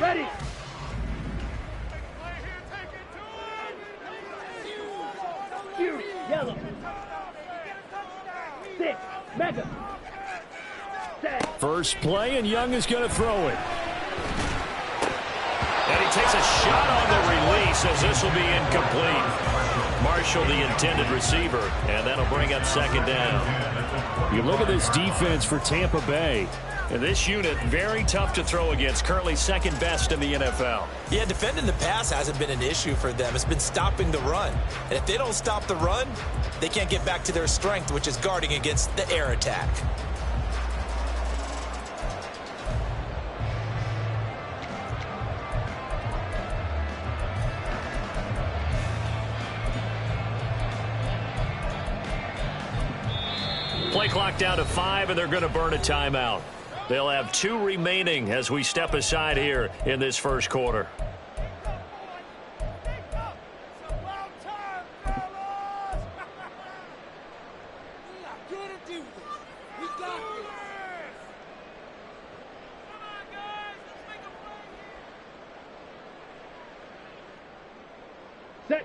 Ready. Yellow. 6. Mega. First play, and Young is going to throw it. And he takes a shot on the release as this will be incomplete. Marshall, the intended receiver, and that'll bring up second down. You look at this defense for Tampa Bay. And this unit, very tough to throw against, currently second best in the NFL. Yeah, defending the pass hasn't been an issue for them. It's been stopping the run. And if they don't stop the run, they can't get back to their strength, which is guarding against the air attack. Play clock down to 5, and they're going to burn a timeout. They'll have 2 remaining as we step aside here in this first quarter.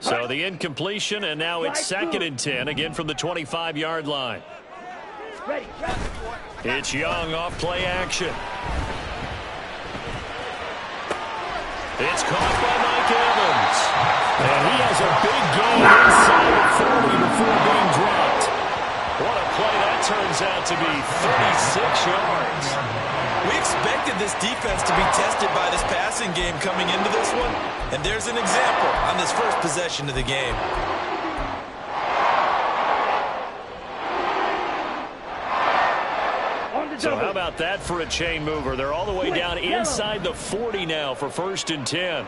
So the incompletion, and now it's 2nd and 10, again from the 25-yard line. It's Young off play action. It's caught by Mike Evans. And he has a big gain inside the 40 before being dropped. What a play that turns out to be, 36 yards. We expected this defense to be tested by this passing game coming into this one. And there's an example on this first possession of the game. So how about that for a chain mover? They're all the way down inside the 40 now for 1st and 10.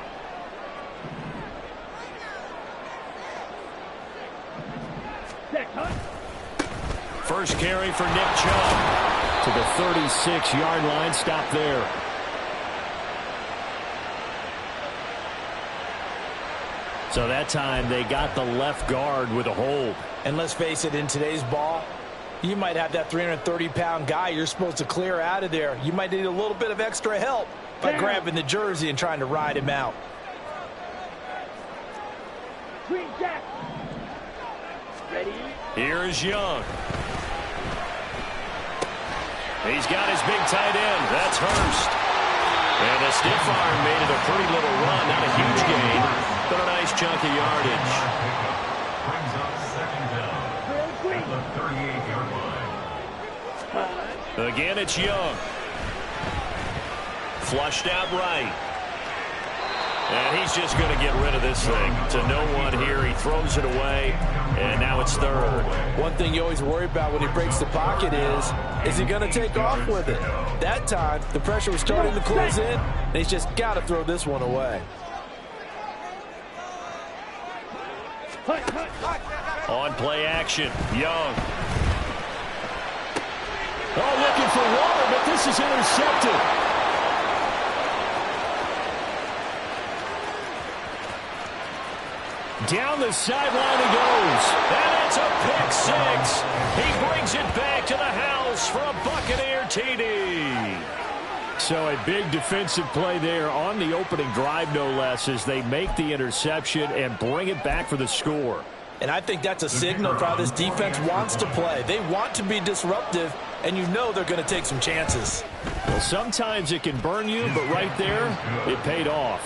First carry for Nick Chubb. To the 36-yard line, stop there. So that time they got the left guard with a hold. And let's face it, in today's ball, you might have that 330-pound guy you're supposed to clear out of there. You might need a little bit of extra help by grabbing the jersey and trying to ride him out. Here's Young. He's got his big tight end. That's Hurst. And a stiff arm made it a pretty little run. Not a huge gain, but a nice chunk of yardage. Again, it's Young. Flushed out right. And he's just going to get rid of this thing. To no one here. He throws it away, and now it's 3rd. One thing you always worry about when he breaks the pocket is he going to take off with it? That time, the pressure was starting to close in, and he's just got to throw this one away. On play action, Young. Oh, looking for water, but this is intercepted. Down the sideline he goes. And it's a pick 6. He brings it back to the house for a Buccaneer TD. So a big defensive play there on the opening drive, no less, as they make the interception and bring it back for the score. And I think that's a signal for how this defense wants to play. They want to be disruptive, and you know they're going to take some chances. Well, sometimes it can burn you, but right there, it paid off.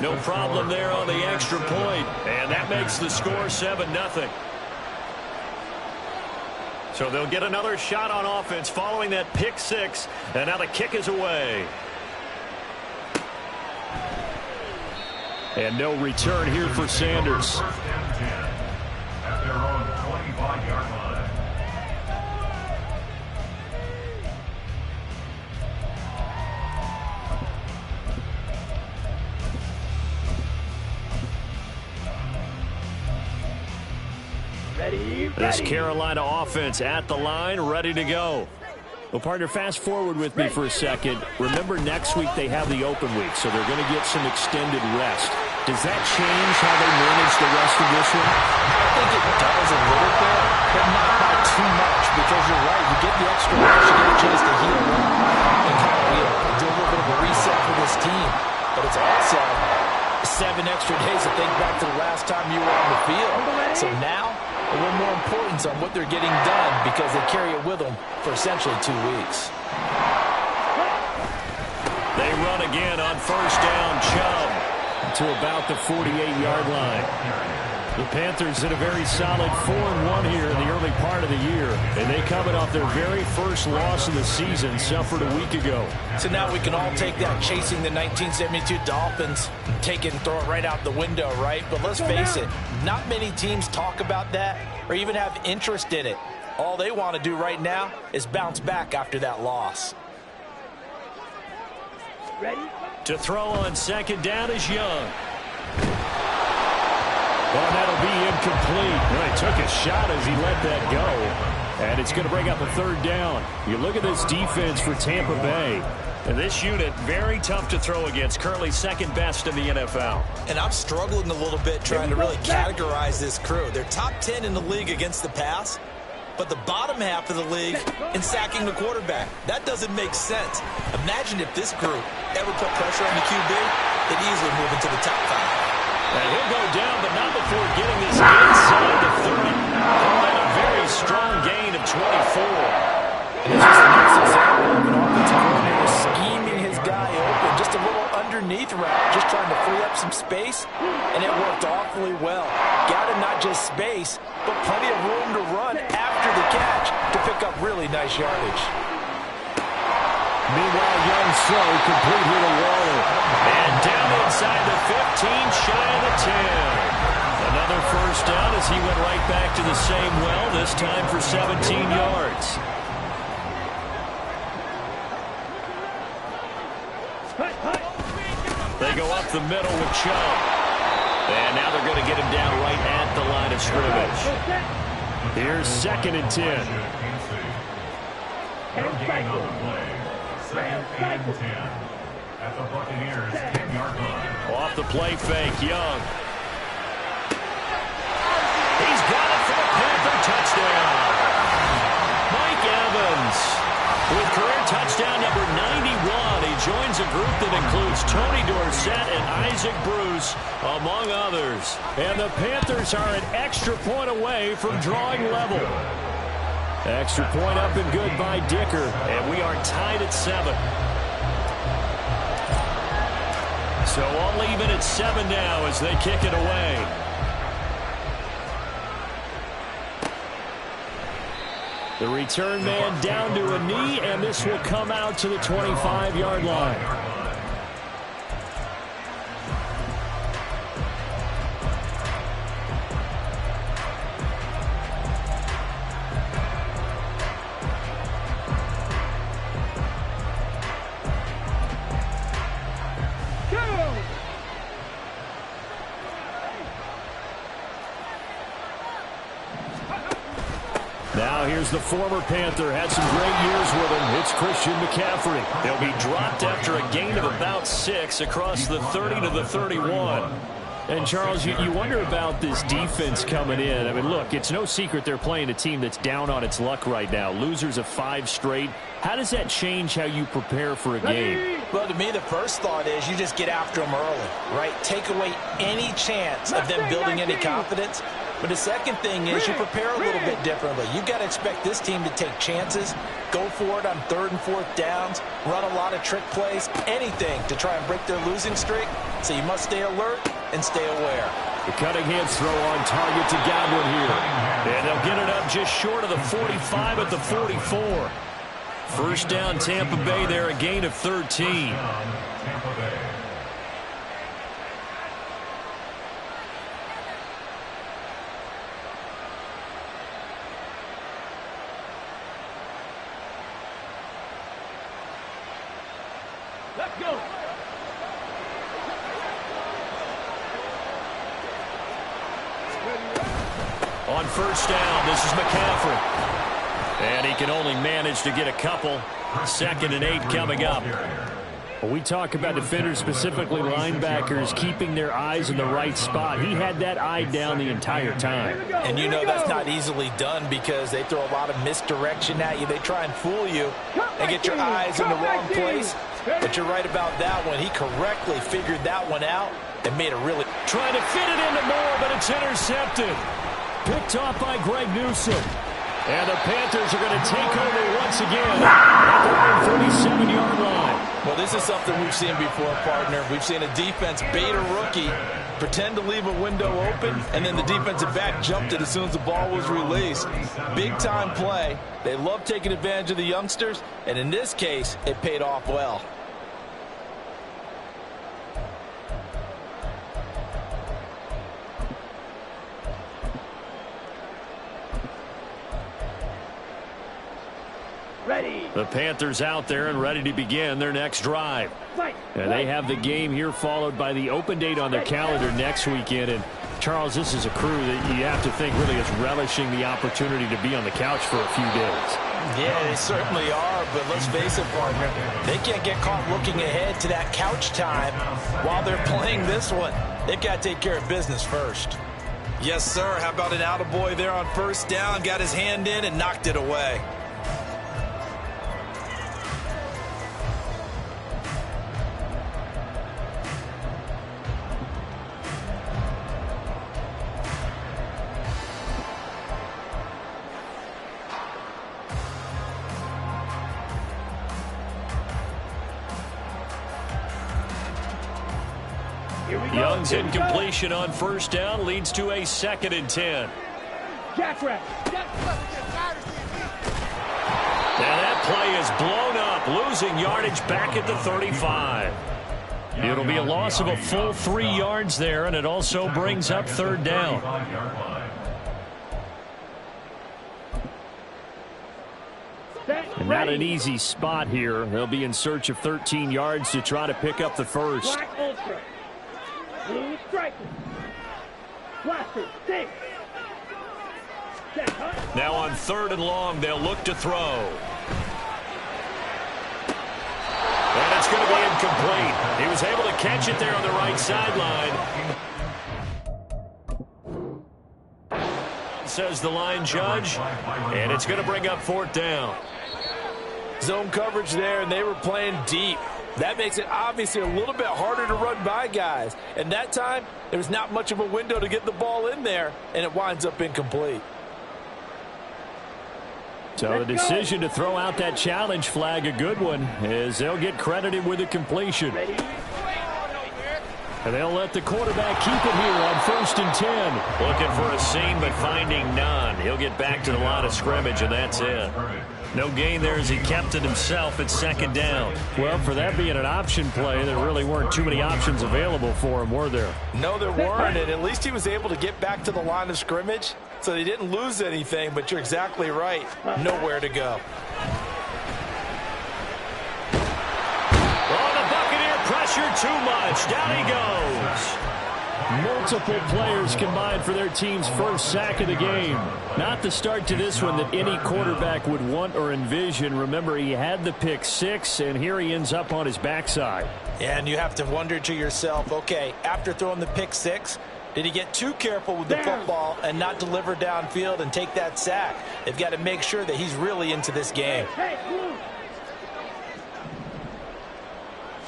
No problem there on the extra point, and that makes the score 7-0. So they'll get another shot on offense following that pick 6, and now the kick is away. And no return here for Sanders. At their own 25-yard line. This Carolina offense at the line, ready to go. Well, partner, fast forward with me for a second. Remember, next week they have the open week, so they're going to get some extended rest. Does that change how they manage the rest of this one? I think it does a little bit, but not by too much, because you're right. You get the extra rest, you get a chance to heal up and kind of do a little bit of a reset for this team. but it's also 7 extra days to think back to the last time you were on the field. So now, a little more importance on what they're getting done because they carry it with them for essentially 2 weeks. They run again on first down. Chubb to about the 48-yard line. The Panthers had a very solid 4-1 here in the early part of the year, and they coming off their very first loss of the season, suffered a week ago. So now we can all take that chasing the 1972 Dolphins, take it and throw it right out the window, right? But let's face it, not many teams talk about that or even have interest in it. All they want to do right now is bounce back after that loss. Ready? to throw on second down is Young. Well, that'll be incomplete. Well, he took a shot as he let that go. And it's going to bring up a third down. You look at this defense for Tampa Bay. And this unit, very tough to throw against. Currently second best in the NFL. And I'm struggling a little bit trying to really categorize this crew. They're top 10 in the league against the pass, but the bottom half of the league in sacking the quarterback. That doesn't make sense. Imagine if this group ever put pressure on the QB, they'd easily move into the top 5. And he'll go down, but not before getting this inside the 30. And a very strong gain of 24. And it's just a nice example of an offensive coordinator scheming his guy open. Just a little underneath route, just trying to free up some space, and it worked awfully well. Got him not just space, but plenty of room to run after the catch to pick up really nice yardage. Meanwhile, Young's throw complete here to Waller. And down inside the 15, shy of the 10. Another first down as he went right back to the same well, this time for 17 yards. They go up the middle with Chubb. And now they're going to get him down right at the line of scrimmage. Here's 2nd and 10. No gain on the play. 2nd and 10 at the Buccaneers 10-yard line. Off the play fake, Young. He's got it for a Panther touchdown. Mike Evans with career touchdown number 91. He joins a group that includes Tony Dorsett and Isaac Bruce, among others. And the Panthers are an extra point away from drawing level. Extra point up and good by Dicker. And we are tied at 7. So all even at 7 now as they kick it away. The return man down to a knee, and this will come out to the 25-yard line. Now here's the former Panther, had some great years with him. It's Christian McCaffrey. They'll be dropped after a gain of about 6 across the 30 to the 31. And, Charles, you wonder about this defense coming in. I mean, look, it's no secret they're playing a team that's down on its luck right now. Losers of 5 straight. How does that change how you prepare for a game? Well, to me, the first thought is you just get after them early, right? Take away any chance of them building any confidence. But the second thing is you prepare a little bit differently. You've got to expect this team to take chances, go for it on 3rd and 4th downs, run a lot of trick plays, anything to try and break their losing streak. So you must stay alert and stay aware. The Cunningham throw on target to Godwin here. And they'll get it up just short of the 45 at the 44. First down Tampa Bay there, a gain of 13. Tampa Bay. Let's go. On first down, this is McCaffrey. And he can only manage to get a couple. 2nd and 8 coming up. Well, we talk about defenders, specifically linebackers, keeping their eyes in the right spot. He had that eye down the entire time. And you know that's not easily done because they throw a lot of misdirection at you. They try and fool you and get your eyes in the wrong place. But you're right about that one. He correctly figured that one out and made a really... Trying to fit it into Moore, but it's intercepted. Picked off by Greg Newsome. And the Panthers are going to take over once again at their own 37-yard line. Well, this is something we've seen before, partner. We've seen a defense bait a rookie, pretend to leave a window open, and then the defensive back jumped it as soon as the ball was released. Big-time play. They love taking advantage of the youngsters, and in this case, it paid off well. The Panthers out there and ready to begin their next drive. And they have the game here followed by the open date on their calendar next weekend. And Charles, this is a crew that you have to think really is relishing the opportunity to be on the couch for a few days. Yeah, they certainly are, but let's face it, partner. They can't get caught looking ahead to that couch time while they're playing this one. They've got to take care of business first. Yes, sir. How about an attaboy there on first down? Got his hand in and knocked it away. Young's incompletion on first down leads to a 2nd and 10. And that play is blown up, losing yardage back at the 35. It'll be a loss of a full 3 yards there, and it also brings up 3rd down. And not an easy spot here. They'll be in search of 13 yards to try to pick up the first. Now on 3rd and long, they'll look to throw. And it's going to be incomplete. He was able to catch it there on the right sideline. Says the line judge. And it's going to bring up 4th down. Zone coverage there, and they were playing deep. That makes it obviously a little bit harder to run by guys. And that time, there was not much of a window to get the ball in there, and it winds up incomplete. So the decision to throw out that challenge flag, a good one, as they'll get credited with a completion. And they'll let the quarterback keep it here on 1st and 10. Looking for a seam, but finding none. He'll get back to the line of scrimmage, and that's it. No gain there as he kept it himself at 2nd down. Well, for that being an option play, there really weren't too many options available for him, were there? No, there weren't, and at least he was able to get back to the line of scrimmage, so they didn't lose anything, but you're exactly right. Nowhere to go. Oh, the Buccaneer pressure too much. Down he goes. Multiple players combined for their team's first sack of the game. Not the start to this one that any quarterback would want or envision. Remember, he had the pick 6, and here he ends up on his backside. And you have to wonder to yourself, okay, after throwing the pick 6, did he get too careful with the football and not deliver downfield and take that sack? They've got to make sure that he's really into this game.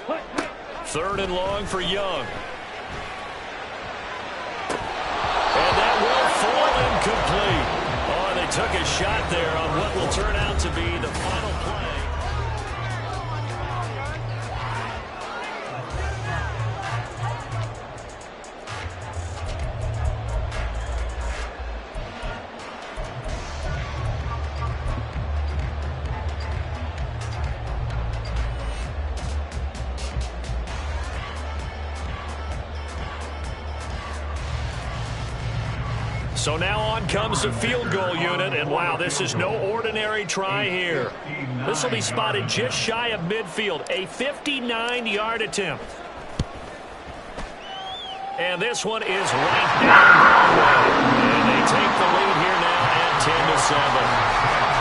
3rd and long for Young. And that will fall incomplete. Oh, they took a shot there on what will turn out to be the final play. So now on comes the field goal unit, and wow, this is no ordinary try here. This will be spotted just shy of midfield, a 59-yard attempt. And this one is right down Broadway. And they take the lead here now at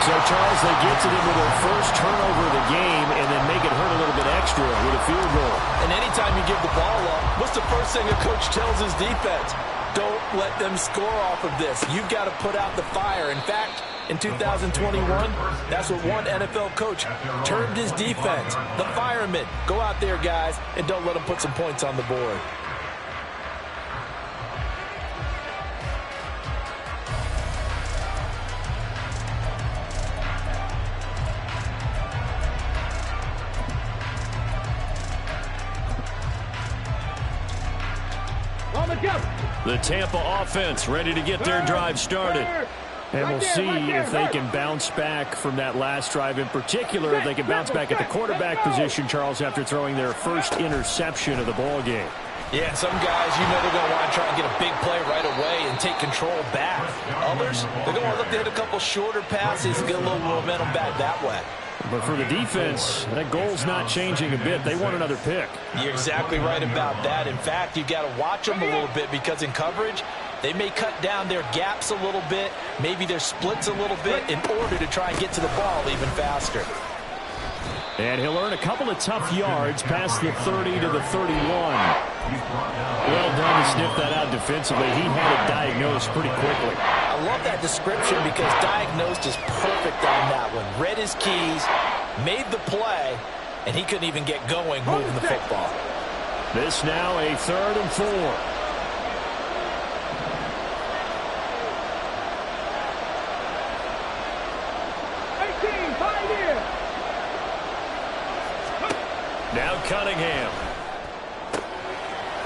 10-7. So, Charles, they get to them with their first turnover of the game and then make it hurt a little bit extra with a field goal. And anytime you give the ball up, what's the first thing a coach tells his defense? Don't let them score off of this. You've got to put out the fire. In fact, in 2021, that's what one NFL coach termed his defense. The firemen. Go out there, guys, and don't let them put some points on the board. The Tampa offense ready to get their drive started. And we'll see if they can bounce back from that last drive. In particular, if they can bounce back at the quarterback position, Charles, after throwing their first interception of the ball game. Yeah, some guys, you know they're going to want to try and get a big play right away and take control back. Others, they're going to look to hit a couple shorter passes and get a little momentum back that way. But for the defense, that goal's not changing a bit. They want another pick. You're exactly right about that. In fact, you've got to watch them a little bit because in coverage, they may cut down their gaps a little bit, maybe their splits a little bit in order to try and get to the ball even faster. And he'll earn a couple of tough yards past the 30 to the 31. Well done to sniff that out defensively. He had it diagnosed pretty quickly. I love that description because diagnosed is perfect on that one. Read his keys, made the play, and he couldn't even get going moving the football. This now a 3rd and 4. Now Cunningham.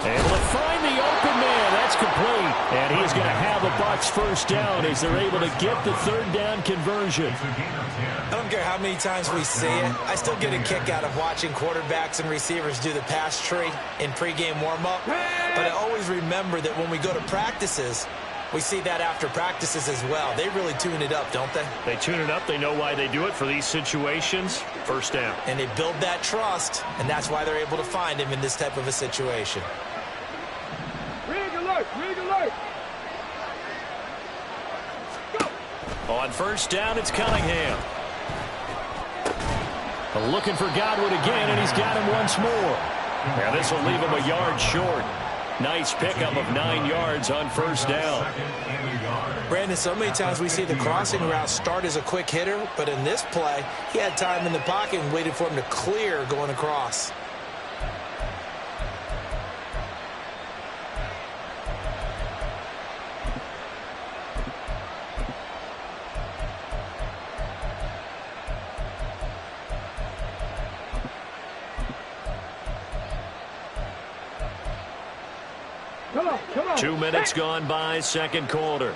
Able to find the open man. That's complete. And he's going to have a Bucs first down as they're able to get the 3rd down conversion. I don't care how many times we see it. I still get a kick out of watching quarterbacks and receivers do the pass tree in pregame warm-up. But I always remember that when we go to practices, we see that after practices as well. They really tune it up, don't they? They tune it up. They know why they do it for these situations. First down. And they build that trust, and that's why they're able to find him in this type of a situation. Rig alert! Rig alert! Go! On first down, it's Cunningham. Looking for Godwin again, and he's got him once more. Now this will leave him a yard short. Nice pickup of 9 yards on first down. Brandon, so many times we see the crossing route start as a quick hitter, but in this play, he had time in the pocket and waited for him to clear going across. Come on. 2 minutes gone by, second quarter.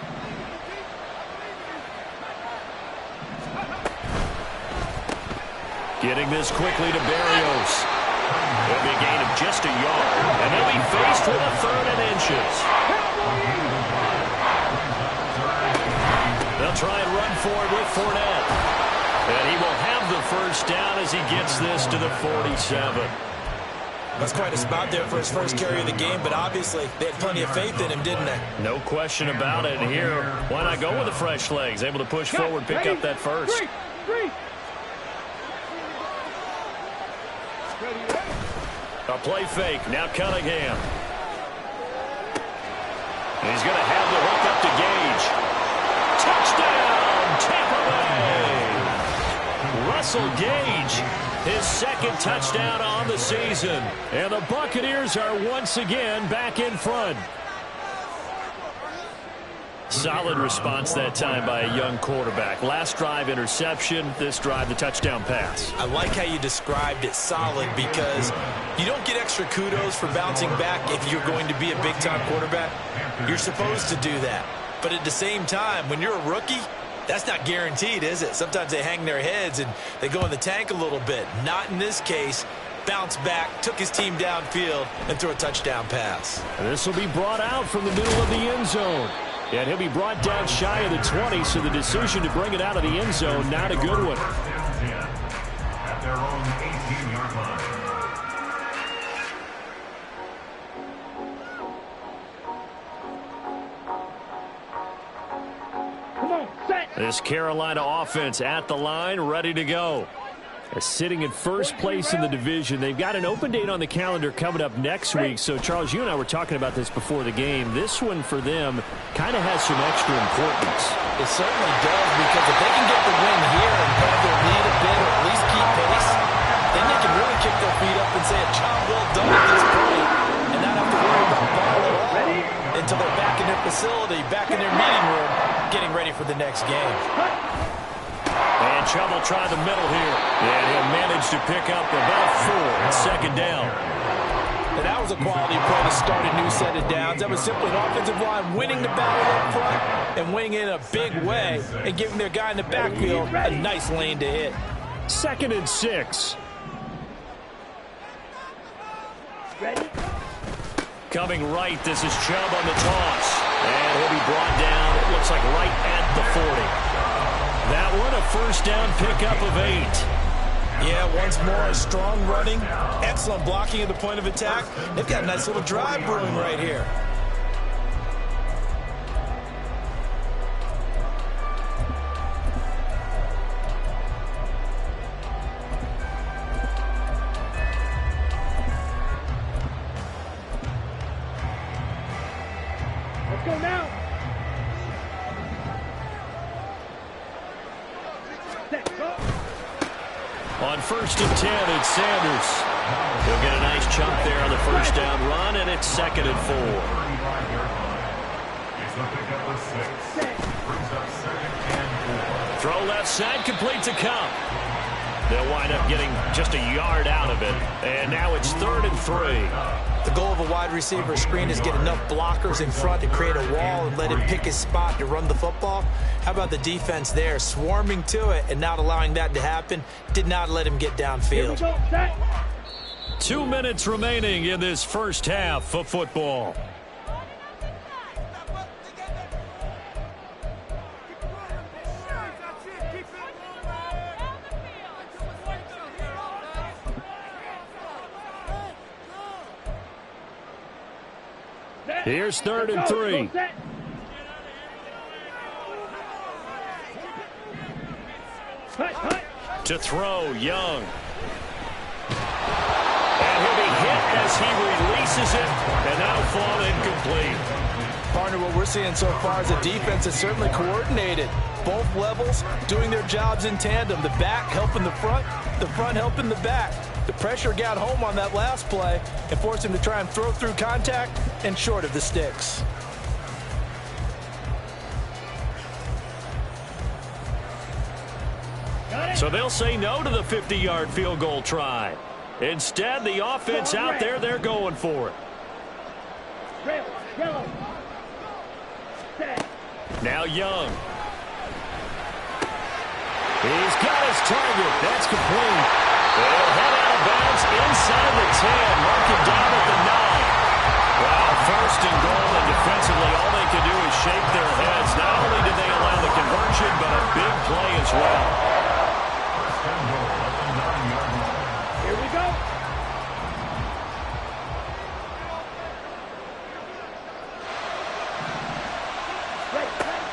Getting this quickly to Berrios. It'll be a gain of just a yard, and he'll be faced with a 3rd and inches. They'll try and run for it with Fournette. And he will have the first down as he gets this to the 47. That's quite a spot there for his first carry of the game, but obviously they had plenty of faith in him, didn't they? No question about it. And here, why not go with the fresh legs? Able to push forward, pick up that first. A play fake. Now Cunningham. And he's going to have the hook up to Gage. Touchdown, Tampa Bay! Russell Gage, his 2nd touchdown on the season. And the Buccaneers are once again back in front. Solid response that time by a young quarterback. Last drive, interception. This drive, the touchdown pass. I like how you described it solid because you don't get extra kudos for bouncing back if you're going to be a big-time quarterback. You're supposed to do that. But at the same time, when you're a rookie, that's not guaranteed, is it? Sometimes they hang their heads and they go in the tank a little bit. Not in this case. Bounced back, took his team downfield, and threw a touchdown pass. And this will be brought out from the middle of the end zone. And he'll be brought down shy of the 20, so the decision to bring it out of the end zone, not a good one. At their own 18-yard line. This Carolina offense at the line, ready to go. Sitting in first place in the division. They've got an open date on the calendar coming up next week. So, Charles, you and I were talking about this before the game. This one for them kind of has some extra importance. It certainly does, because if they can get the win here and grab their lead a bit, or at least keep pace, then they can really kick their feet up and say a job well done at this point and not have to worry about ball at all until they're back in their facility, back in their meeting room, getting ready for the next game. And trouble try the middle here. And he'll manage to pick up about 4 at second down. And that was a quality play to start a new set of downs. That was simply an offensive line winning the battle up front and winning it in a big way and giving their guy in the backfield a nice lane to hit. 2nd and 6. Ready? Coming right, this is Chubb on the toss. And he'll be brought down, it looks like right at the 40. That one a first down pickup of 8. Yeah, once more, a strong running, excellent blocking at the point of attack. They've got a nice little drive brewing right here. Let's go now. On 1st and 10, it's Sanders. He'll get a nice chunk there on the first down run, and it's 2nd and 4. It's a pickup of 6. Brings up 2nd and 4. Throw left side, complete to Cup. They'll wind up getting just a yard out of it. And now it's 3rd and 3. The goal of a wide receiver screen is get enough blockers in front to create a wall and let him pick his spot to run the football. How about the defense there, swarming to it and not allowing that to happen? Did not let him get downfield. 2 minutes remaining in this first half of football. Here's 3rd and 3. To throw, Young. And he'll be hit as he releases it, and that'll fall incomplete. Partner, what we're seeing so far is a defense that's certainly coordinated. Both levels doing their jobs in tandem. The back helping the front helping the back. The pressure got home on that last play and forced him to try and throw through contact and short of the sticks. So they'll say no to the 50-yard field goal try. Instead, the offense out there, they're going for it. Now Young. He's got his target. That's complete. They'll head out of bounds inside the 10. Mark it down at the 9. Well, 1st and goal, and defensively, all they can do is shake their heads. Not only did they allow the conversion, but a big play as well. Here we go.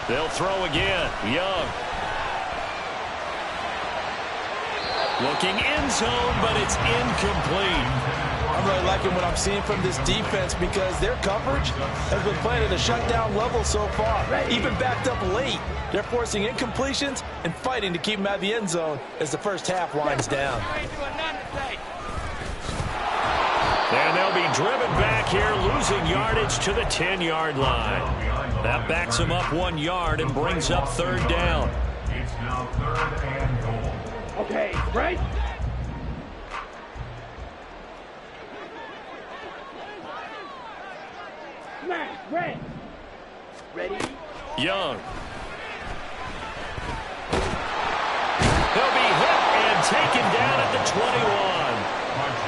They'll throw again. Young. Looking end zone, but it's incomplete. I'm really liking what I'm seeing from this defense because their coverage has been playing at a shutdown level so far. Even backed up late. They're forcing incompletions and fighting to keep them out of the end zone as the first half winds down. And they'll be driven back here, losing yardage to the 10-yard line. That backs them up 1 yard and brings up 3rd down. It's now 3rd and goal. Okay, right? Smash, red. Ready? Young. He'll be hit and taken down at the 21.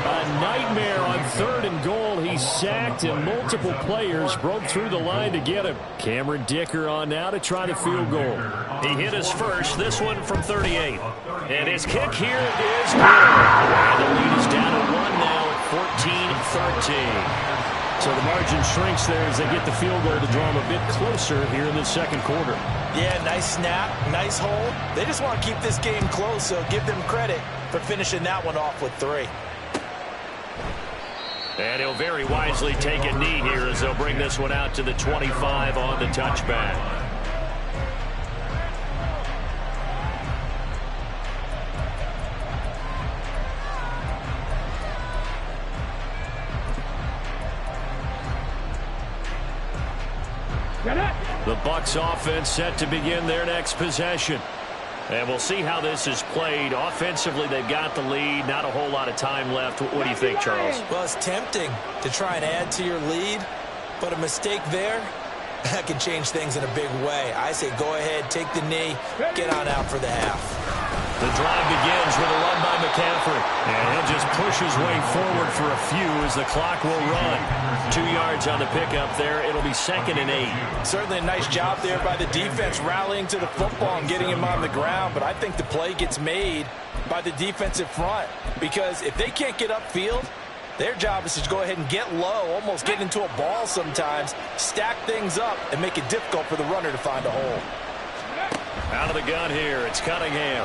A nightmare on 3rd and goal. He's sacked, and multiple players broke through the line to get him. Cameron Dicker on now to try the field goal. He hit his first, this one from 38. And his kick here is good. And the lead is down to 1 now at 14-13. So the margin shrinks there as they get the field goal to draw them a bit closer here in the second quarter. Yeah, nice snap, nice hold. They just want to keep this game close, so give them credit for finishing that one off with 3. And he'll very wisely take a knee here as they'll bring this one out to the 25 on the touchback. The Bucs offense set to begin their next possession. And we'll see how this is played. Offensively, they've got the lead. Not a whole lot of time left. What do you think, Charles? Well, it's tempting to try and add to your lead, but a mistake there, that can change things in a big way. I say go ahead, take the knee, get on out for the half. The drive begins with a run by McCaffrey. And he'll just push his way forward for a few as the clock will run. 2 yards on the pickup there. It'll be 2nd and 8. Certainly a nice job there by the defense rallying to the football and getting him on the ground. But I think the play gets made by the defensive front. Because if they can't get upfield, their job is to go ahead and get low, almost get into a ball sometimes, stack things up, and make it difficult for the runner to find a hole. Out of the gun here, it's Cunningham.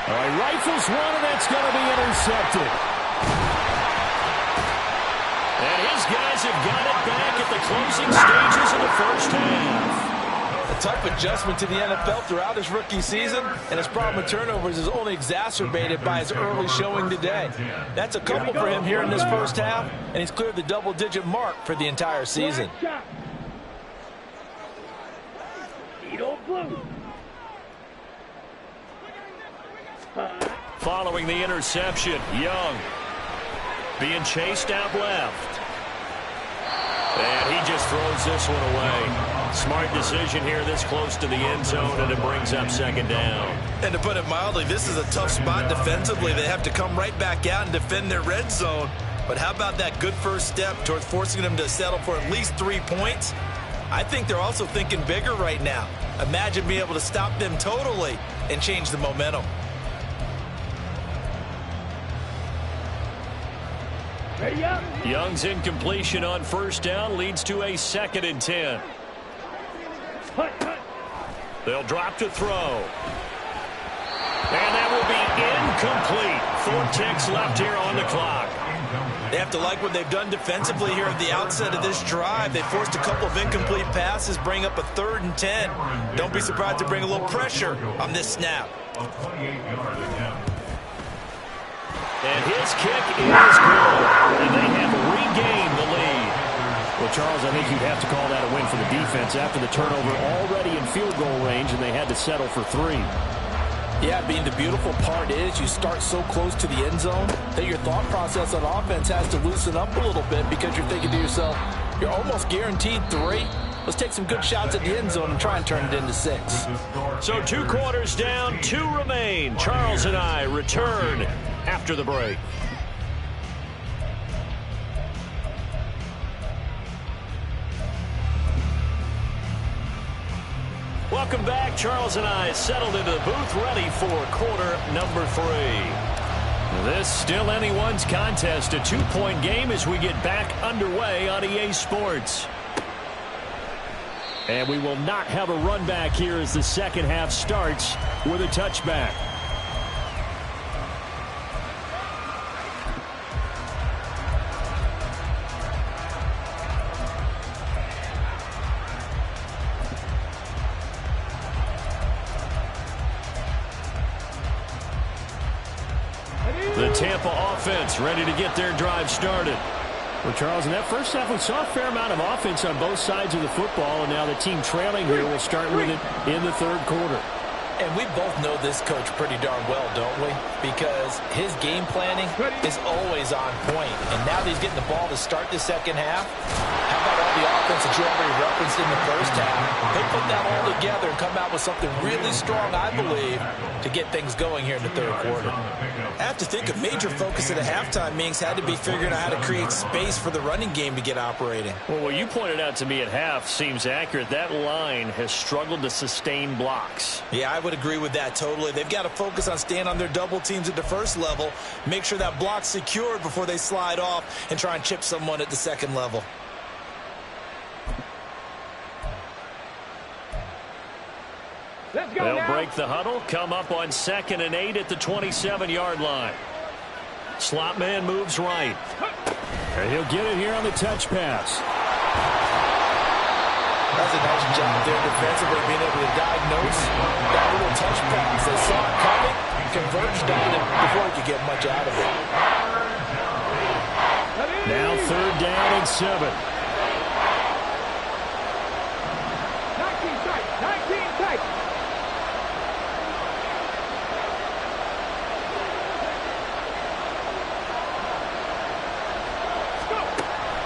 All right, rifles one, and that's going to be intercepted. And his guys have got it back at the closing stages of the first half. A tough adjustment to the NFL throughout his rookie season, and his problem with turnovers is only exacerbated by his early showing today. That's a couple for him here in this first half, and he's cleared the double-digit mark for the entire season. Following the interception, Young being chased out left. And he just throws this one away. Smart decision here this close to the end zone, and it brings up 2nd down. And to put it mildly, this is a tough spot defensively. They have to come right back out and defend their red zone. But how about that good first step towards forcing them to settle for at least 3 points? I think they're also thinking bigger right now. Imagine being able to stop them totally and change the momentum. Young's incompletion on first down leads to a 2nd and 10. They'll drop to throw. And that will be incomplete. 4 ticks left here on the clock. They have to like what they've done defensively here at the outset of this drive. They forced a couple of incomplete passes, bring up a 3rd and 10. Don't be surprised to bring a little pressure on this snap. And his kick is good. And they have regained the lead. Well, Charles, I think you'd have to call that a win for the defense after the turnover already in field goal range, and they had to settle for 3. Yeah, Bean, the beautiful part is you start so close to the end zone that your thought process on offense has to loosen up a little bit because you're thinking to yourself, you're almost guaranteed 3. Let's take some good shots at the end zone and try and turn it into 6. So 2 quarters down, 2 remain. Charles and I return after the break. Welcome back. Charles and I settled into the booth, ready for quarter number 3. This still anyone's contest, a 2-point game as we get back underway on EA Sports. And we will not have a run back here as the second half starts with a touchback. The Tampa offense ready to get their drive started. Well, Charles, in that first half, we saw a fair amount of offense on both sides of the football, and now the team trailing here will start with it in the third quarter. And we both know this coach pretty darn well, don't we? Because his game planning is always on point. And now that he's getting the ball to start the second half, how about all the offensive that you already referenced in the first half. They put that all together and come out with something really strong, I believe, to get things going here in the third quarter. I have to think a major focus at the halftime meetings had to be figuring out how to create space for the running game to get operating. Well, what you pointed out to me at half seems accurate. That line has struggled to sustain blocks. Yeah, I would agree with that totally. They've got to focus on staying on their double teams at the first level, make sure that block's secured before they slide off and try and chip someone at the second level. Let's go They'll now. break the huddle, come up on 2nd and 8 at the 27-yard line. Slot man moves right. And he'll get it here on the touch pass. That's a nice job there defensively, being able to diagnose that little touch pass. They saw it coming, converged on it before he could get much out of it. Now 3rd down and 7. 19 tight. 19 tight.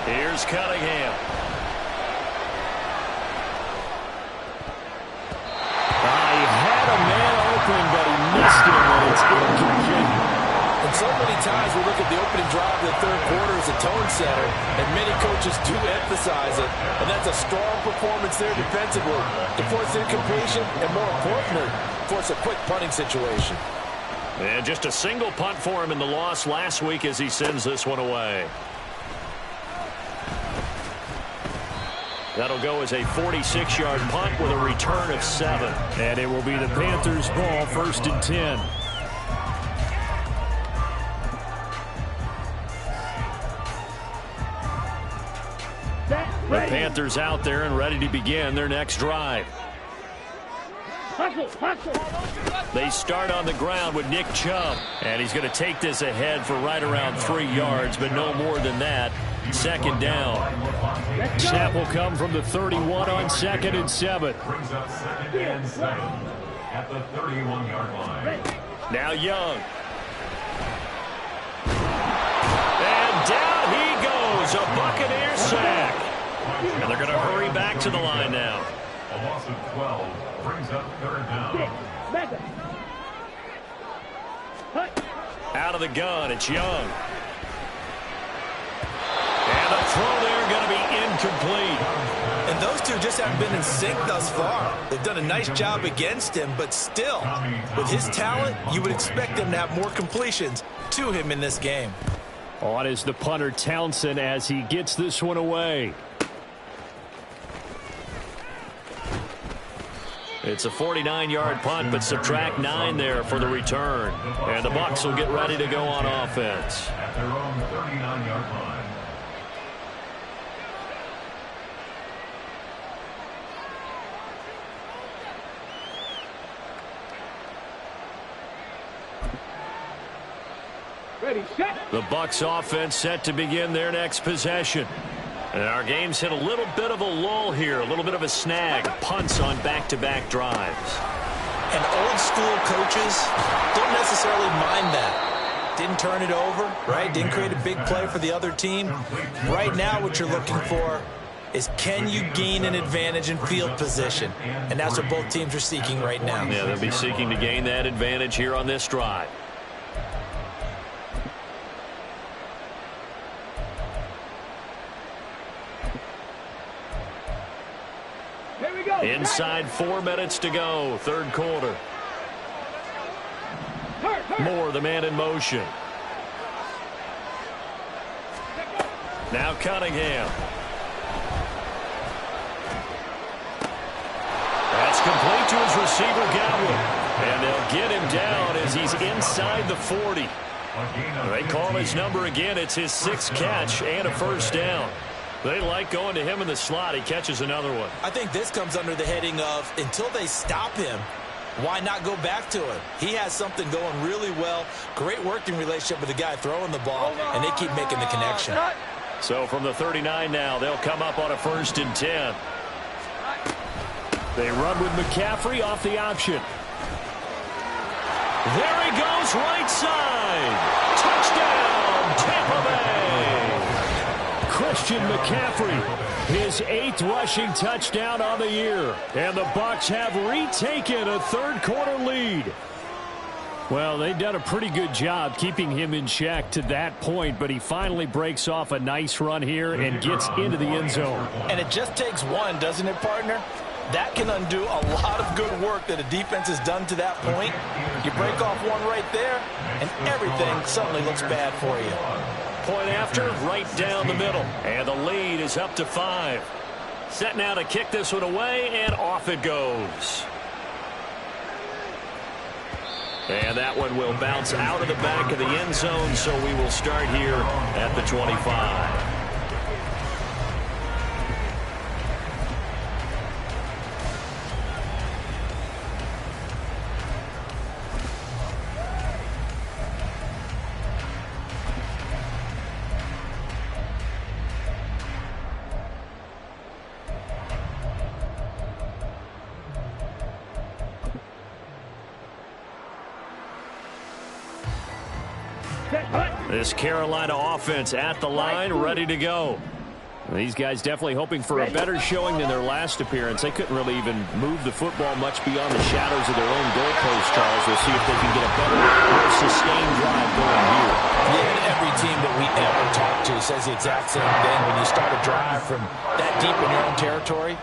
Here's Cunningham. He had a man open, but he missed him, and it's incomplete. And so many times we look at the opening drive of the third quarter as a tone setter, and many coaches do emphasize it. And that's a strong performance there defensively to force incompletion and, more importantly, force a quick punting situation. And just a single punt for him in the loss last week as he sends this one away. That'll go as a 46-yard punt with a return of 7. And it will be the Panthers' ball, 1st and 10. The Panthers out there and ready to begin their next drive. Hustle, hustle. They start on the ground with Nick Chubb. And he's going to take this ahead for right around 3 yards, but no more than that. 2nd down. Snap will come from the 31 on 2nd and 7. Brings up 2nd and 7 at the 31-yard line. Now Young. And down he goes. A Buccaneer sack. And they're going to hurry back to the line now. A loss of 12 brings up 3rd down. Out of the gun, it's Young. And the throw there going to be incomplete. And those two just haven't been in sync thus far. They've done a nice job against him, but still, with his talent, you would expect them to have more completions to him in this game. On is the punter Townsend as he gets this one away. It's a 49-yard punt, but subtract 9 there for the return. And the Bucs will get ready to go on offense. At their own 39-yard line. Ready, set. The Bucs offense set to begin their next possession. And our game's hit a little bit of a lull here, a little bit of a snag. Punts on back-to-back drives. And old school coaches don't necessarily mind that. Didn't turn it over, right? Didn't create a big play for the other team. Right now what you're looking for is, can you gain an advantage in field position? And that's what both teams are seeking right now. Yeah, they'll be seeking to gain that advantage here on this drive. Here we go. Inside 4 minutes to go, third quarter. Moore, the man in motion. Now Cunningham. That's complete to his receiver, Godwin. And they'll get him down as he's inside the 40. They call his number again. It's his 6th catch and a first down. They like going to him in the slot. He catches another one. I think this comes under the heading of, until they stop him, why not go back to him? He has something going really well. Great working relationship with the guy throwing the ball, and they keep making the connection. So from the 39 now, they'll come up on a 1st and 10. They run with McCaffrey off the option. There he goes, right side. Touchdown, Tampa Bay. Christian McCaffrey, his 8th rushing touchdown on the year. And the Bucs have retaken a third-quarter lead. Well, they've done a pretty good job keeping him in check to that point, but he finally breaks off a nice run here and gets into the end zone. And it just takes one, doesn't it, partner? That can undo a lot of good work that a defense has done to that point. You break off one right there, and everything suddenly looks bad for you. Point after, right down the middle. And the lead is up to 5. Set now to kick this one away, and off it goes. And that one will bounce out of the back of the end zone, so we will start here at the 25. This Carolina offense at the line, ready to go. These guys definitely hoping for a better showing than their last appearance. They couldn't really even move the football much beyond the shadows of their own goalpost, Charles. We'll see if they can get a better, more sustained drive going here. Yeah, and every team that we ever talk to says the exact same thing. When you start a drive from that deep in your own territory,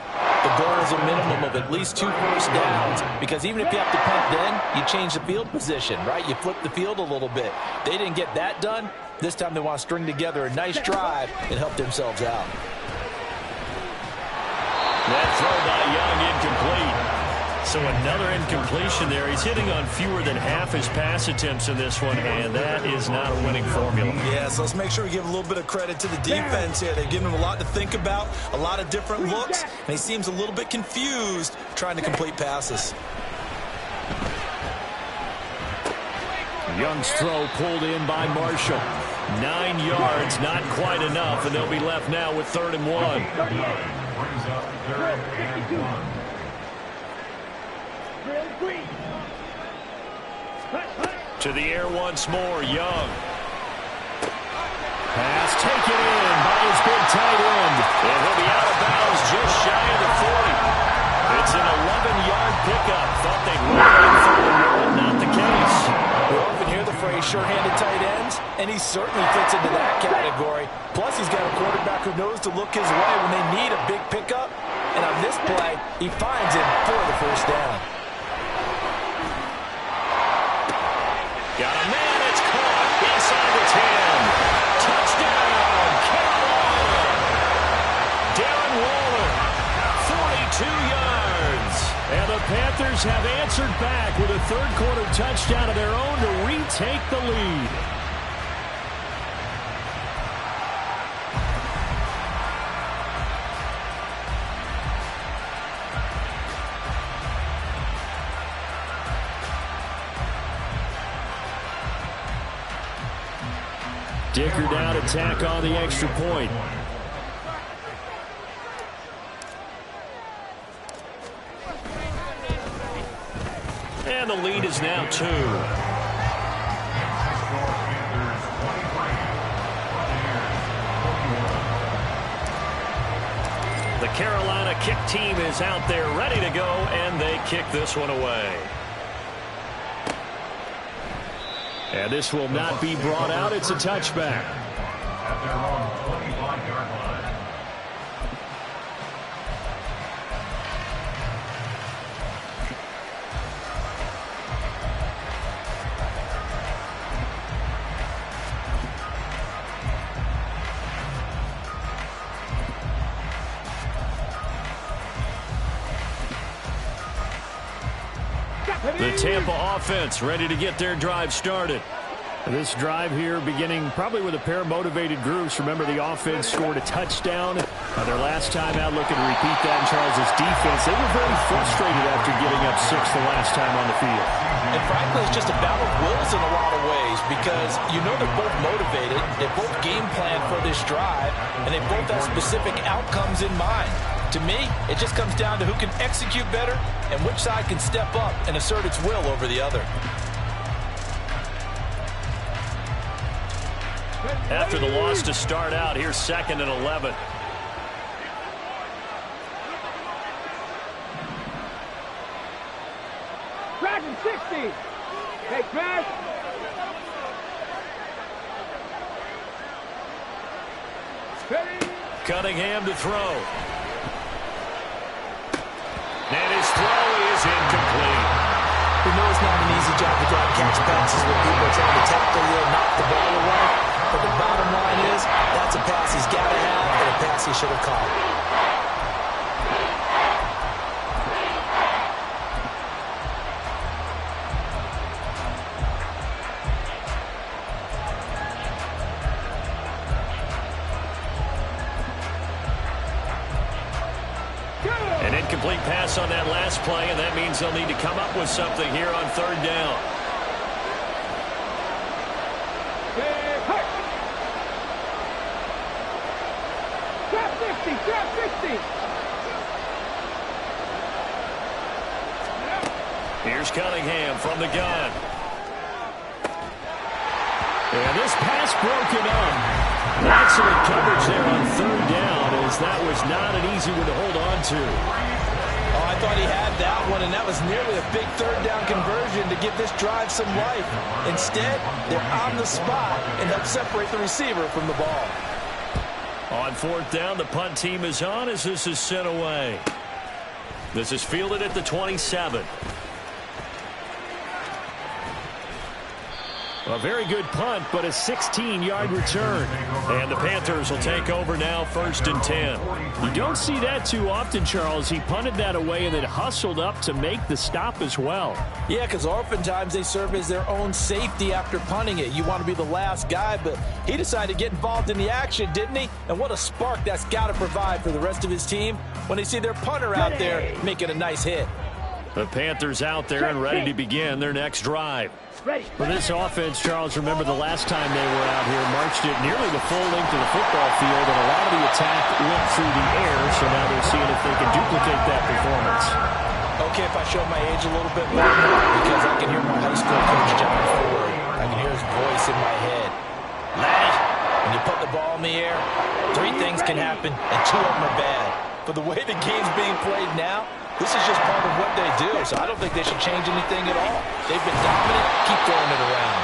the goal is a minimum of at least 2 first downs, because even if you have to punt then, you change the field position, right? You flip the field a little bit. They didn't get that done. This time they want to string together a nice drive and help themselves out. That throw by Young incomplete. So another incompletion there. He's hitting on fewer than half his pass attempts in this one, and that is not a winning formula. Yeah, so let's make sure we give a little bit of credit to the defense here. They've given him a lot to think about, a lot of different looks, and he seems a little bit confused trying to complete passes. Young's throw pulled in by Marshall. 9 yards, not quite enough, and they'll be left now with 3rd and 1. Brings up 3rd and 1. To the air once more, Young. Pass taken in by his big tight end. And he'll be out of bounds just shy of the 40. It's an 11-yard pickup. Thought they'd run it forward, not the case. We often hear the phrase sure-handed tight ends, and he certainly fits into that category. Plus, he's got a quarterback who knows to look his way when they need a big pickup. And on this play, he finds him for the first down. Got a man, it's caught inside the 10. Touchdown, Carolina. Darren Waller, 42 yards. And the Panthers have answered back with a third-quarter touchdown of their own to retake the lead. Dicker down, attack on the extra point. And the lead is now 2. The Carolina kick team is out there ready to go, and they kick this one away. And this will not be brought out. It's a touchback. At their own 25-yard line. The Tampa offense ready to get their drive started. This drive here beginning probably with a pair of motivated groups. Remember, the offense scored a touchdown their last time out. Looking to repeat that in Charles' defense. They were very frustrated after giving up 6 the last time on the field. And frankly, it's just a battle of wills in a lot of ways, because you know they're both motivated, they both game plan for this drive, and they both have specific outcomes in mind. To me, it just comes down to who can execute better and which side can step up and assert its will over the other. after the loss to start out. Here's 2nd and 11. Dragon 60. Take pass. Ready. Cunningham to throw. And his throw is incomplete. We know it's not an easy job to drop catch passes when people are trying to tackle you and knock the ball away. But the bottom line is, that's a pass he's got to have and a pass he should have caught. An incomplete pass on that last play, and that means they'll need to come up with something here on 3rd down. Trap 50, trap 50. Here's Cunningham from the gun. And this pass broken up. Excellent coverage there on 3rd down, as that was not an easy one to hold on to. Oh, I thought he had that one, and that was nearly a big 3rd down conversion to give this drive some life. Instead, they're on the spot and help separate the receiver from the ball. On 4th down, the punt team is on as this is sent away. This is fielded at the 27. A very good punt, but a 16-yard return. And the Panthers will take over now, 1st and 10. You don't see that too often, Charles. He punted that away and then hustled up to make the stop as well. Yeah, because oftentimes they serve as their own safety after punting it. You want to be the last guy, but he decided to get involved in the action, didn't he? And what a spark that's got to provide for the rest of his team when they see their punter out there making a nice hit. The Panthers out there and ready to begin their next drive. For this offense, Charles, remember the last time they were out here, marched it nearly the full length of the football field, and a lot of the attack went through the air, so now they're seeing if they can duplicate that performance. Okay, if I show my age a little bit more, because I can hear my high school coach, John Ford. I can hear his voice in my head. Laddie, when you put the ball in the air, 3 things can happen, and 2 of them are bad. But the way the game's being played now, this is just part of what they do, so I don't think they should change anything at all. They've been dominant. Keep throwing it around.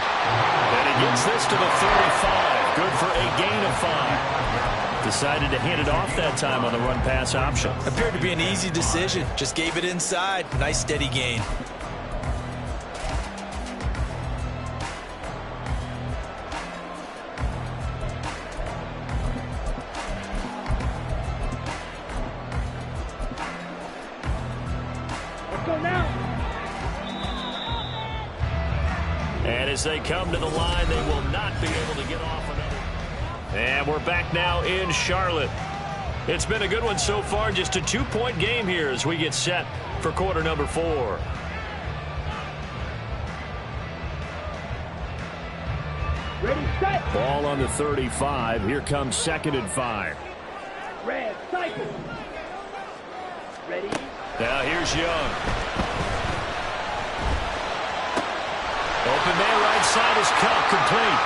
And he gets this to the 35. Good for a gain of 5. Decided to hand it off that time on the run-pass option. Appeared to be an easy decision. Just gave it inside. Nice steady gain. And as they come to the line, they will not be able to get off another. And we're back now in Charlotte. It's been a good one so far. Just a 2-point game here as we get set for quarter number 4. Ready, set. Ball on the 35. Here comes 2nd and 5. Red, cycle. Ready. Now here's Young. Open man right side is cut, complete.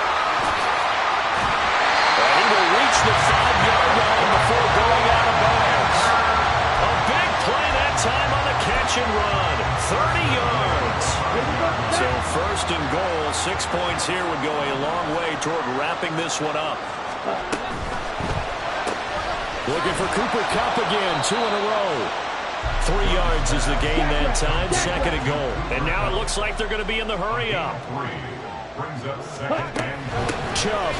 And he will reach the 5-yard line before going out of bounds. A big play that time on the catch and run. 30 yards. So 1st and goal, 6 points here would go a long way toward wrapping this one up. Looking for Cooper Kupp again, 2 in a row. 3 yards is the gain that time, 2nd and goal. And now it looks like they're going to be in the hurry up. Chubb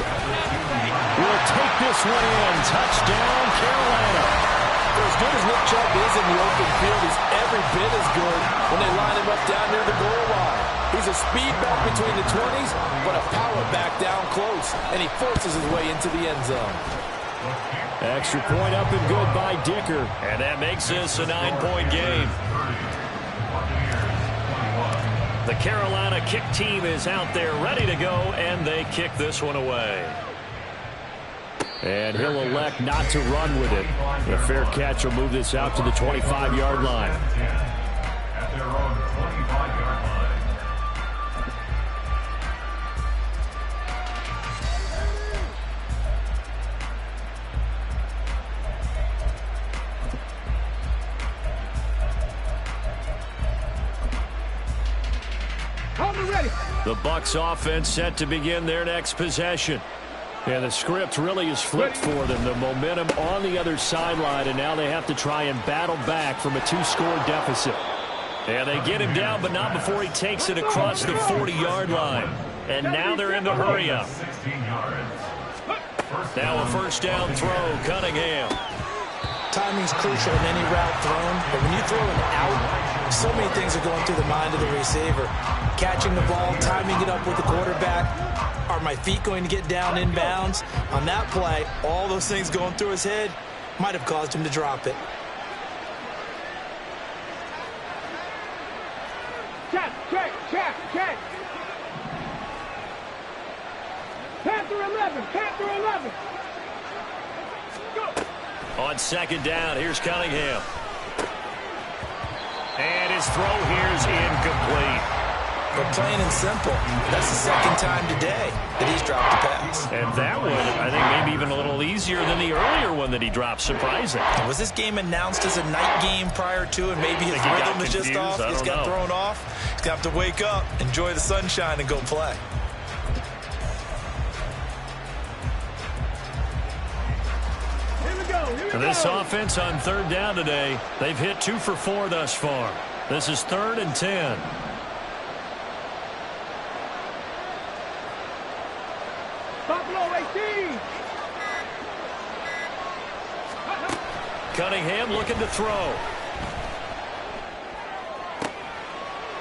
will take this one in. Touchdown, Carolina. For as good as Nick Chubb is in the open field, he's every bit as good when they line him up down near the goal line. He's a speed back between the 20s, but a power back down close, and he forces his way into the end zone. Extra point up and good by Dicker. And that makes this a 9-point game. The Carolina kick team is out there ready to go, and they kick this one away. And he'll elect not to run with it. A fair catch will move this out to the 25-yard line. At their own 25-yard line. ready. The Bucs offense set to begin their next possession. And the script really is flipped for them. The momentum on the other sideline, and now they have to try and battle back from a 2-score deficit. And they get him down, but not before he takes it across the 40-yard line. And now they're in the hurry up. 16 yards. Now a first down throw, Cunningham. Timing's crucial in any route thrown, but when you throw an out, so many things are going through the mind of the receiver. Catching the ball, timing it up with the quarterback. Are my feet going to get down inbounds? On that play, all those things going through his head might have caused him to drop it. Check. Panther 11. Go. On second down, here's Cunningham. And his throw here is incomplete. But plain and simple, that's the second time today that he's dropped a pass. And that one, I think, maybe even a little easier than the earlier one that he dropped. Surprising. Was this game announced as a night game prior to, and maybe his rhythm is just off? He's got thrown off. He's going to have to wake up, enjoy the sunshine, and go play. For this offense on third down today, they've hit 2 for 4 thus far. This is 3rd and 10. Buffalo 18. Cunningham looking to throw.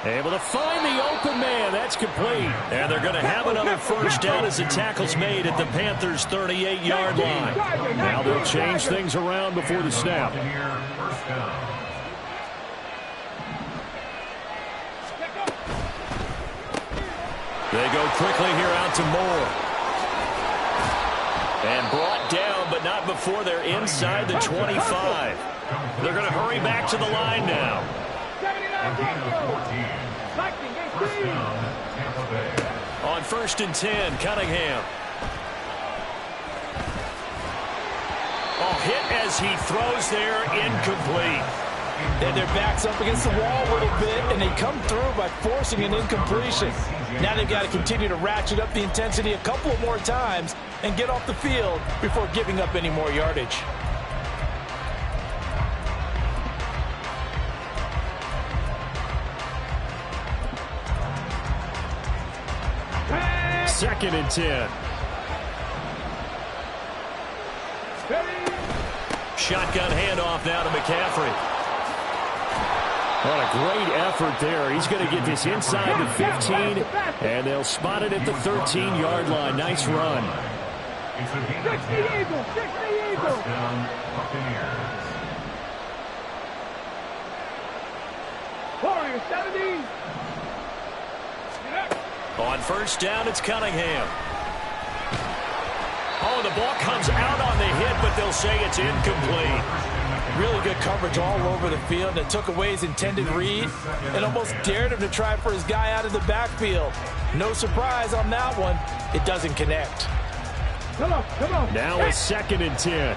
Able to find the open man. That's complete. And they're going to have another first down as the tackle's made at the Panthers' 38-yard line. Now they'll change things around before the snap. First down. They go quickly here out to Moore. And brought down, but not before they're inside the 25. They're going to hurry back to the line now. On 1st and 10, Cunningham. Oh, hit as he throws there, incomplete. And their back's up against the wall a little bit, and they come through by forcing an incompletion. Now they've got to continue to ratchet up the intensity a couple of more times and get off the field before giving up any more yardage. Second and 10. Shotgun handoff now to McCaffrey. What a great effort there. He's going to get this inside the 15, and they'll spot it at the 13-yard line. Nice run. It's a gain of 60 Eagles. First down, Buccaneers. Warriors 70. On first down, it's Cunningham. Oh, the ball comes out on the hit, but they'll say it's incomplete. Really good coverage all over the field, and it took away his intended read and almost dared him to try for his guy out of the backfield. No surprise on that one. It doesn't connect. Come on. Now it's 2nd and 10.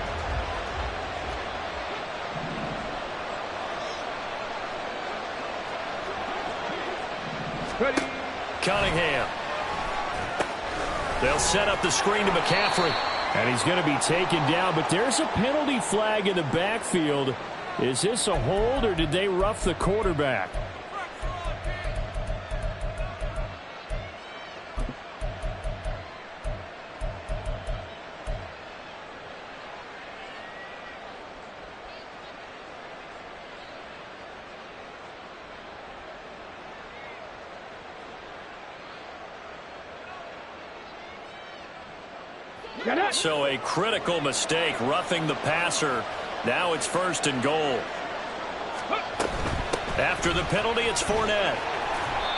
Ready. Cunningham. They'll set up the screen to McCaffrey. And he's going to be taken down, but there's a penalty flag in the backfield. Is this a hold, or did they rough the quarterback? So a critical mistake, roughing the passer. Now it's 1st and goal. After the penalty, it's Fournette.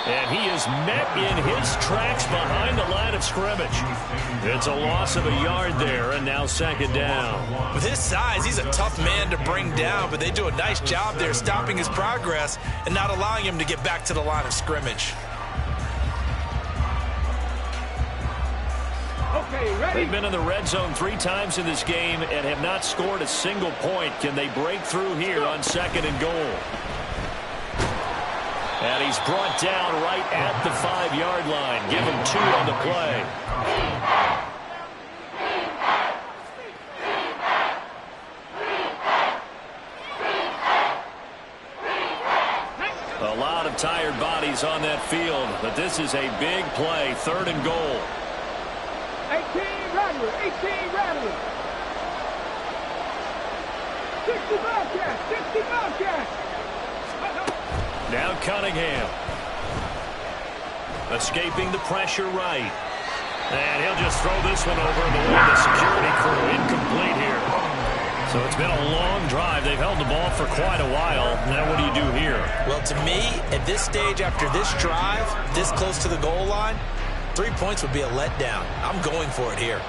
And he is met in his tracks behind the line of scrimmage. It's a loss of a yard there, and now 2nd down. With his size, he's a tough man to bring down, but they do a nice job there stopping his progress and not allowing him to get back to the line of scrimmage. Okay, ready. They've been in the red zone 3 times in this game and have not scored a single point. Can they break through here on 2nd and goal? And he's brought down right at the 5-yard line. Give him 2 on the play. A lot of tired bodies on that field, but this is a big play, 3rd and goal. 18 Rattler, 18 Rattler. 60 Bobcats, 60 Bobcats. Now Cunningham. Escaping the pressure right. And he'll just throw this one over the way of the security crew. Incomplete here. So it's been a long drive. They've held the ball for quite a while. Now what do you do here? Well, to me, at this stage after this drive, this close to the goal line, 3 points would be a letdown. I'm going for it here.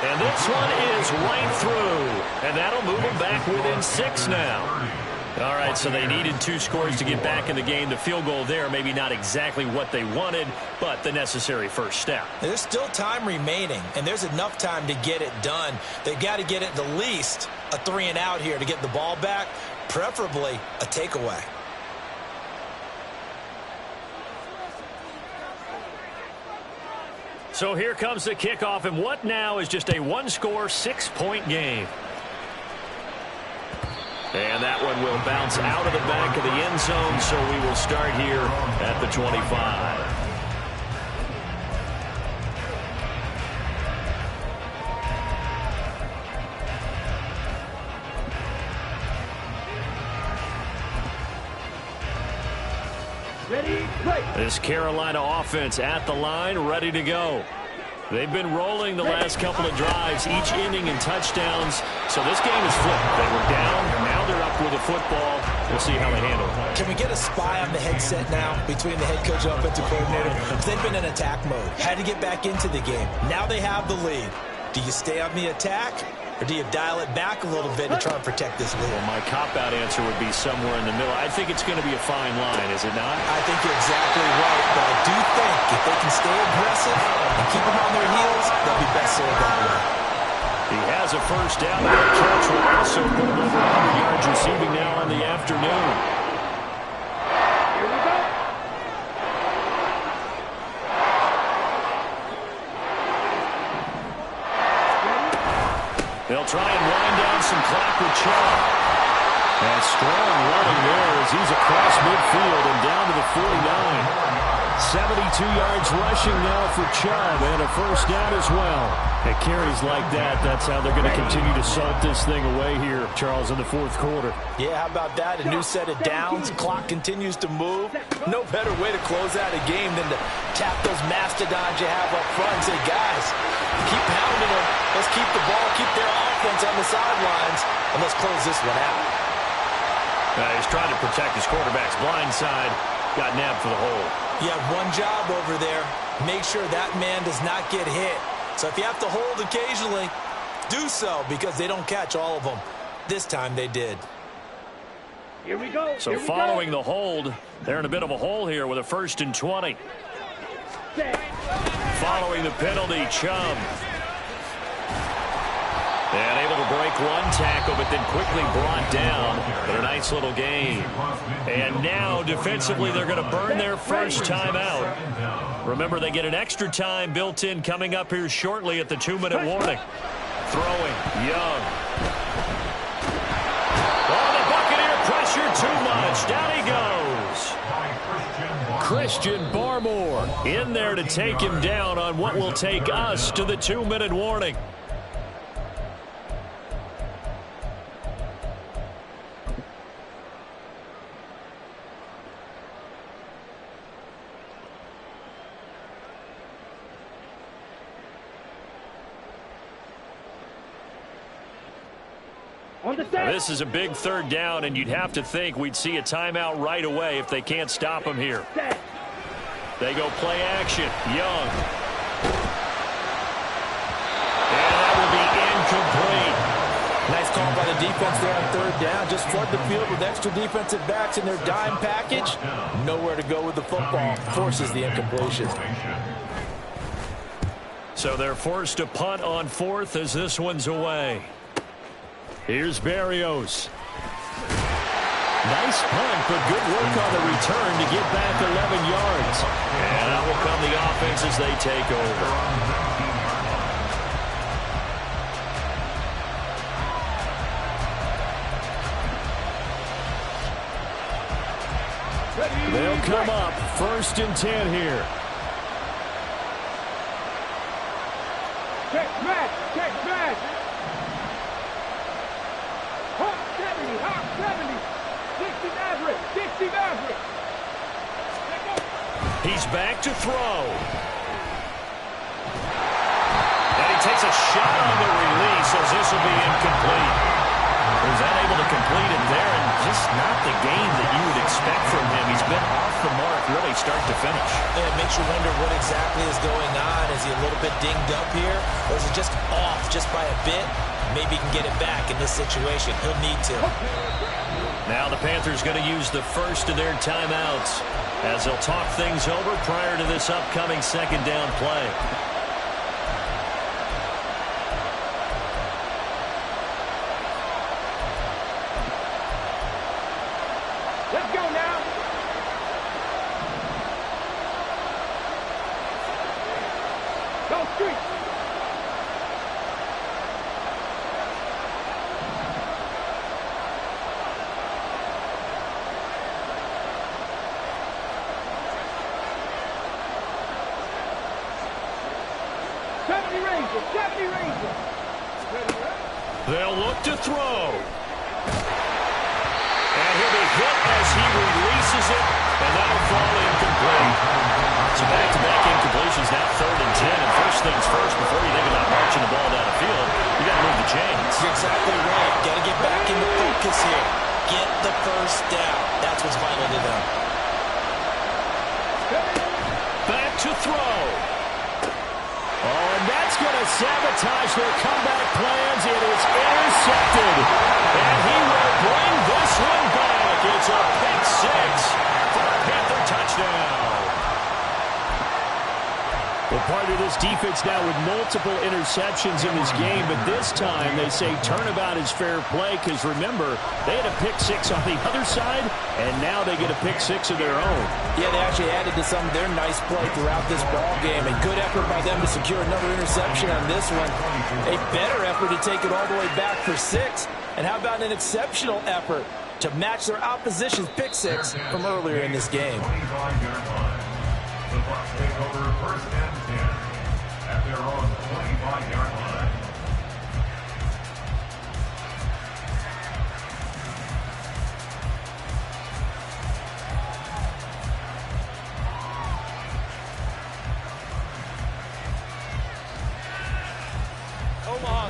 And this one is right through. And that'll move them back within 6 now. All right, so they needed 2 scores to get back in the game. The field goal there, maybe not exactly what they wanted, but the necessary first step. There's still time remaining, and there's enough time to get it done. They've got to get it the least a 3-and-out here to get the ball back, preferably a takeaway. So here comes the kickoff, and what now is just a 1-score, 6-point game. And that one will bounce out of the back of the end zone, so we will start here at the 25. Ready, play. This Carolina offense at the line, ready to go. They've been rolling the last couple of drives, each inning in touchdowns. So this game is flipped. They were down, and now they're up with a football. We'll see how they handle it. Can we get a spy on the headset now between the head coach and offensive coordinator? Because they've been in attack mode. Had to get back into the game. Now they have the lead. Do you stay on the attack, or do you dial it back a little bit to try and protect this lead? Well, my cop-out answer would be somewhere in the middle. I think it's going to be a fine line, is it not? I think you're exactly right, but I do think if they can stay aggressive and keep them on their heels, they'll be best served that way. He has a first down. That catch will also put him over 100 yards receiving now on the afternoon. Here we go. They'll try and wind down some clock with Chubb. And strong running there as he's across midfield and down to the 49. 72 yards rushing now for Chubb, and a first down as well. At carries like that, that's how they're going to continue to salt this thing away here, Charles, in the 4th quarter. Yeah, how about that? A new set of downs. Clock continues to move. No better way to close out a game than to tap those mastodons you have up front and say, guys, keep pounding them. Let's keep the ball, keep their offense on the sidelines, and let's close this one out. He's trying to protect his quarterback's blind side. Got nabbed for the hole. You have one job over there. Make sure that man does not get hit. So if you have to hold occasionally, do so, because they don't catch all of them. This time they did. Here we go. So following the hold, they're in a bit of a hole here with a 1st and 20. Following the penalty, Chubb. And able to break one tackle, but then quickly brought down. But a nice little gain. And now, defensively, they're going to burn their first timeout. Remember, they get an extra time built in coming up here shortly at the 2-minute warning. Throwing, Young. Oh, the Buccaneer pressure too much. Down he goes. Christian Barmore in there to take him down on what will take us to the 2-minute warning. Now, this is a big 3rd down, and you'd have to think we'd see a timeout right away if they can't stop him here. They go play action. Young. And that will be incomplete. Nice call by the defense there on 3rd down. Just flood the field with extra defensive backs in their dime package. Nowhere to go with the football. Forces the incompletion. So they're forced to punt on 4th as this one's away. Here's Berrios. Nice punt, but good work on the return to get back 11 yards. And out will come the offense as they take over. They'll come up 1st and 10 here. Check back, check back. Hawk 70, Hawk 70. 60 Maverick, 60 Maverick. He's back to throw. And he takes a shot on the release as this will be incomplete. He was unable to complete it there, and just not the game that you would expect from him. He's been off the mark really start to finish. Yeah, it makes you wonder what exactly is going on. Is he a little bit dinged up here, or is it just off just by a bit? Maybe he can get it back in this situation. He'll need to. Now the Panthers going to use the first of their timeouts as they'll talk things over prior to this upcoming 2nd down play. Let's go now. Go street. They'll look to throw. And he'll be hit as he releases it, and that'll fall incomplete. So back-to-back incompletions, now 3rd and 10. And first things first, before you think about marching the ball down the field, you got to move the chains. You're exactly right. Got to get back into focus here. Get the first down. That's what's vital to them. Back to throw. Oh, and that's going to sabotage their comeback plans. It is intercepted. And he will bring this one back. It's a pick 6 for a Panther touchdown. Well, part of this defense now with multiple interceptions in this game, but this time they say turnabout is fair play because, remember, they had a pick 6 on the other side, and now they get a pick 6 of their own. Yeah, they actually added to some of their nice play throughout this ball game. A good effort by them to secure another interception on this one. A better effort to take it all the way back for 6. And how about an exceptional effort to match their opposition's pick 6 from earlier in this game. The Bucs take over 1st and 10 at their own 25-yard line.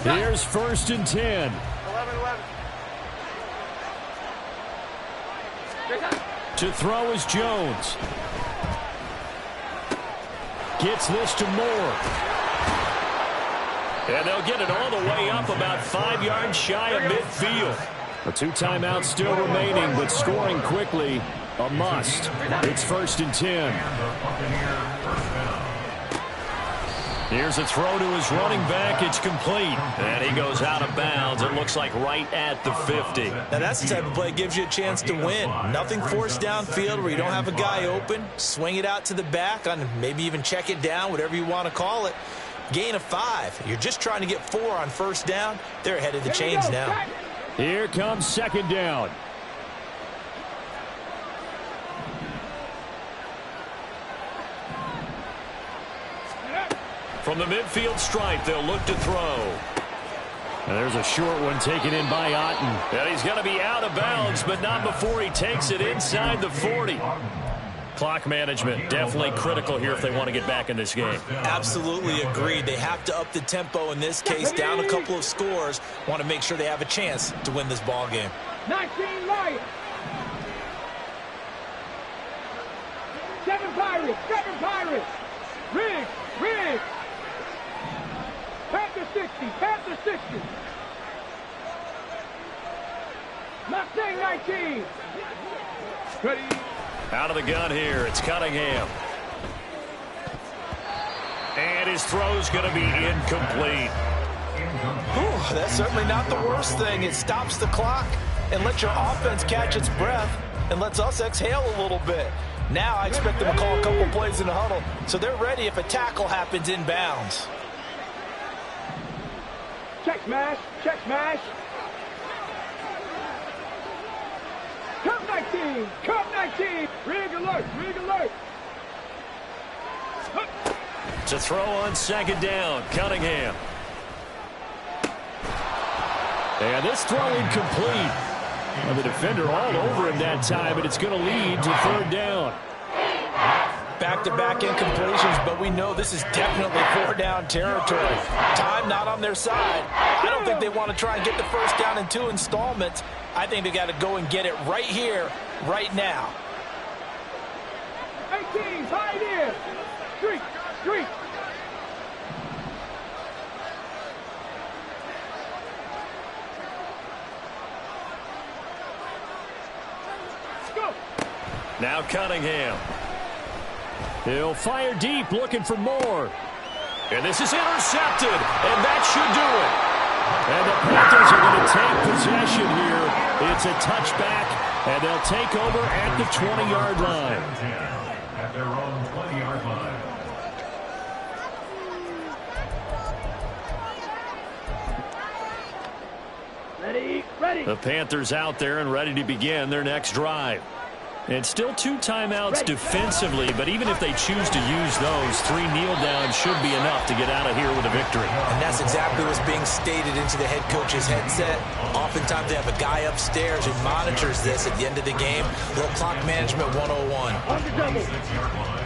Here's 1st and 10. 11. To throw is Jones. Gets this to Moore. And they'll get it all the way up about 5 yards shy of midfield. The 2 timeouts still remaining, but scoring quickly, a must. It's 1st and 10. Here's a throw to his running back. It's complete. And he goes out of bounds. It looks like right at the 50. Now that's the type of play that gives you a chance to win. Nothing forced downfield where you don't have a guy open. Swing it out to the back, on maybe even check it down, whatever you want to call it. Gain of 5. You're just trying to get 4 on 1st down. They're ahead of the chains now. Here comes 2nd down. From the midfield stripe, they'll look to throw. And there's a short one taken in by Otten. And he's going to be out of bounds, but not before he takes it inside the 40. Clock management, definitely critical here if they want to get back in this game. Absolutely agreed. They have to up the tempo in this case, down a couple of scores. Want to make sure they have a chance to win this ball game. 19 Lions. 7 Pirates, 7 Pirates. Riggs, Riggs. Panther 60, Panther 60. Mustang 19. Ready. Out of the gun here, it's Cunningham. And his throw's going to be incomplete. Oh, that's certainly not the worst thing. It stops the clock and lets your offense catch its breath and lets us exhale a little bit. Now I expect them to call a couple plays in the huddle, so they're ready if a tackle happens inbounds. Check smash, check smash. Come 19, come 19. Rig alert, rig alert. To throw on second down, Cunningham. And this throw incomplete. Well, the defender all over him that time, and it's going to lead to third down. Back-to-back incompletions, but we know this is definitely four-down territory. Time not on their side. I don't think they want to try and get the first down in 2 installments. I think they got to go and get it right here, right now. 18, tight end. Street, street. Go. Now Cunningham. He'll fire deep, looking for more. And this is intercepted, and that should do it. And the Panthers are going to take possession here. It's a touchback, and they'll take over at the 20-yard line. At their own 20-yard line. Ready, ready. The Panthers out there and ready to begin their next drive. And still 2 timeouts defensively, but even if they choose to use those, 3 kneel downs should be enough to get out of here with a victory. And that's exactly what's being stated into the head coach's headset. Oftentimes they have a guy upstairs who monitors this at the end of the game. Little clock management 101. On the double. 6-yard line.